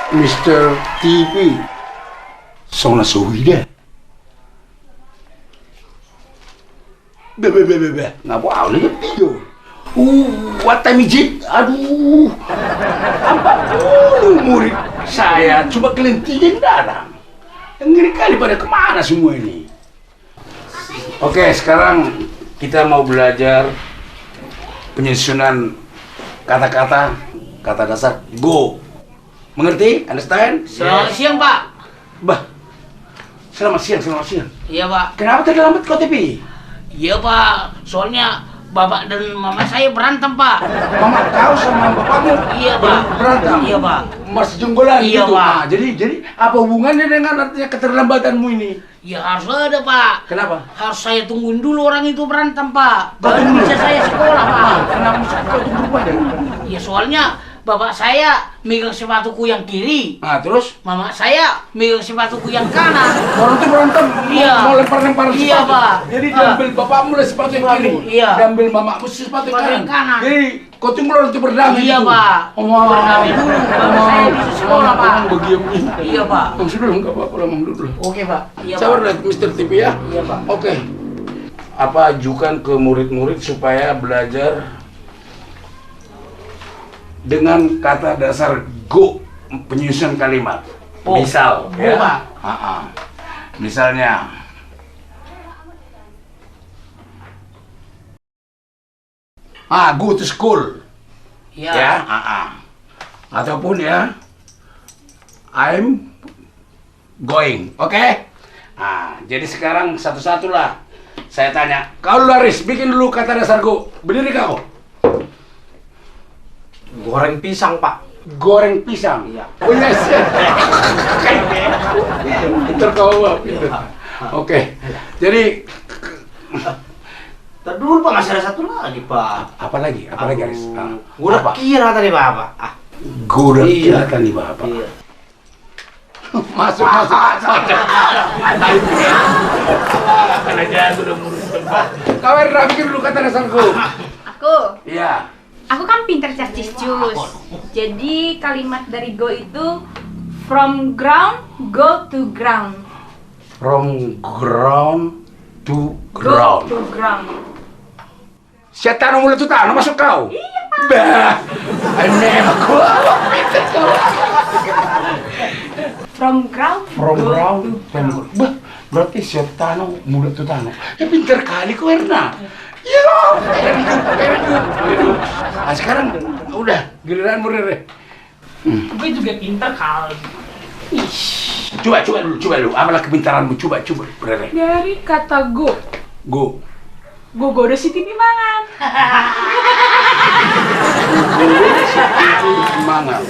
Mr. TV. Song na suwi deh. Bebe. Ngapa awalnya video? What time is it? Aduh, 40 murid saya coba kelintingin datang. Yang ngeri kali pada kemana semua ini? Oke, sekarang kita mau belajar penyusunan kata-kata, kata dasar go. Mengerti? Understand? Selamat siang, Pak. Bah, selamat siang. Iya, Pak. Kenapa tadi lambat kau TV? Iya, Pak. Soalnya bapak dan mama saya berantem, Pak. Mama kau sama bapakmu Iya, Pak. berantem? Iya, Pak. Mas jenggolan Iya, gitu? Pak. Nah, jadi apa hubungannya dengan artinya keterlambatanmu ini? Ya harus ada, Pak. Kenapa? Harus saya tungguin dulu orang itu berantem, Pak. Baru Baru bisa saya sekolah, Pak. Kenapa kau tunggu pada? Ya soalnya bapak saya megang sepatuku yang kiri. Nah, terus? Mama saya megang sepatuku yang kanan. Orang itu berantem, Iya. mau lempar-lempar sepatu. Iya, Pak. Jadi diambil bapakmu lah sepatu yang kiri, Iya. diambil mamamu sepatu Sepatu yang kanan. Jadi kau tunggu orang itu berdamai Iya, gitu? Pak. Oh, Berdamai dulu, baru saya bisa sekolah, Pak. Begini. Iya, Pak. Sudah, enggak apa-apa lah, Mang dulu. Oke, Pak. Iya, Sabar Pak. lah, Mr. TV ya. Iya, Pak. Oke. Apa ajukan ke murid-murid supaya belajar dengan kata dasar go penyusun kalimat. Oh, Misal, go, ya. Pak. Misalnya, go to school. Iya. Ya. Ataupun ya, I'm going. Oke? Jadi sekarang satu-satu lah. Saya tanya, kau Laris, bikin dulu kata dasar go. Berdiri kau. Goreng pisang, Pak. Goreng pisang. Iya. Oh yes. Pinter kau, Pak. Pinter. Oke. Jadi Ntar dulu, Pak, masih ada satu lagi, Pak. apa lagi? Apa lagi, Aris? Gua udah Apa? kira tadi, Pak. Gua udah Iya. kelihatan nih, Bapak. Iya. Masuk. Karena jago udah murus. Kau Erna, bikin dulu kata dasar go. Aku Iya. kan pinter cercis cus. Jadi kalimat dari go itu from ground go to ground. From ground to Go ground. to ground. Siapa tanah mulai tuh tanah masuk kau? Iya, Pak. Bah, aneh aku. From ground From go ground to to ground. ground. Bah, berarti siapa tanah mulai tuh tanah. Ya pinter kali kau Erna. Ya, very good. Nah, sekarang udah giliran Rere. Gue juga pintar kali. Coba dulu. Apalah kepintaranmu? Coba Rere. Dari kata go, Go. go udah si TV mangan. Semangat.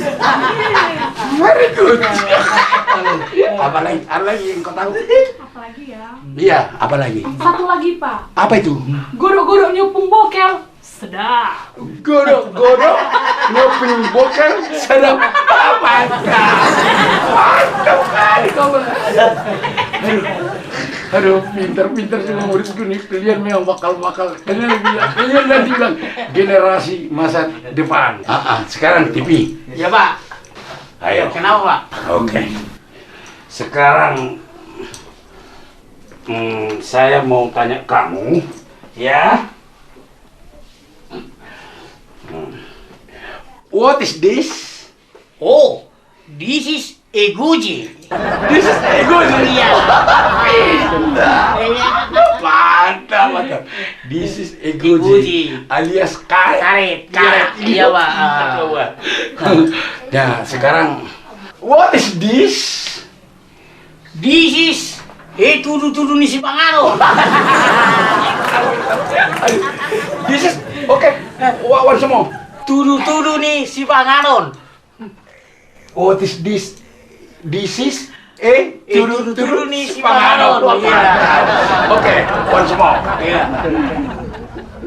Very good. Apalagi yang kau tahu? Apalagi ya? Iya, apalagi? Satu lagi, Pak. Apa itu? Godok-godok nyupung bokel. Sedap. Godok ngoping bokel sedap amat. Mantap kali kau. Aduh, pinter semua muridku nih. Kalian memang bakal. Kalian nanti bilang generasi masa depan. Sekarang TV. Ya, Pak. Ayo. Kenapa, Pak? Oke. Sekarang saya mau tanya kamu, ya. What is this? Oh, this is eguji. This is ego. Iya. Mantap. This is ego Egoji. alias karet. Karet. Iya, Pak. Nah, sekarang what is this? This is tudu-tudu ni si Pangano. This is oke. Wawan semua. Tudu-tudu ni si Panganon. What is this? This is tudu-tudu ni si Panganon. Iya. Oke, once more. Iya.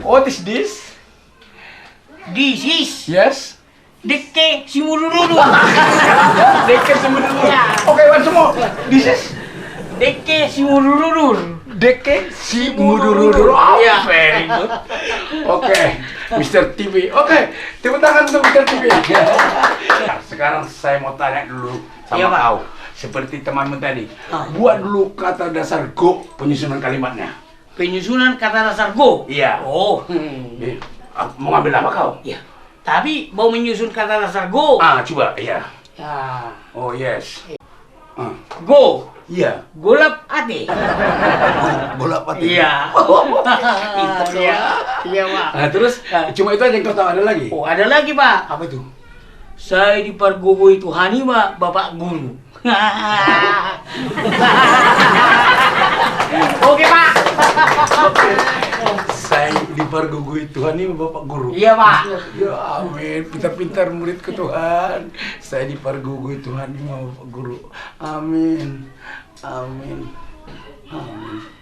What is this? This is Yes. Deke si Murururu. Dekat sebenarnya. Oke, once more. This is Deke si Murururu. deke si mudur-mudur. Iya. Very good. Oke, Mr. TV. Oke, tepuk tangan untuk Mr. TV. Sekarang saya mau tanya dulu sama Iya, Pak. kau. Seperti temanmu tadi. Buat dulu kata dasar go penyusunan kalimatnya. Penyusunan kata dasar go. Iya. Oh. Mau ngambil apa kau? Iya. Tapi mau menyusun kata dasar go. Coba. Iya. Ya. Oh, yes. Go. Iya. Golap ate. Bola apa? Iya. Pintar kau. Iya. Iya, Pak. Terus cuma itu aja yang kau tahu, ada lagi? Oh, ada lagi, Pak. Apa itu? Saya dipergugui Tuhani, Pak, Bapak Guru. Oke, Pak. Saya dipergugui Tuhan ini Bapak Guru. Iya, Pak. Ya amin, pintar-pintar muridku Tuhan. Saya dipergugui Tuhan ini Bapak Guru. Amin. Amin. Amin.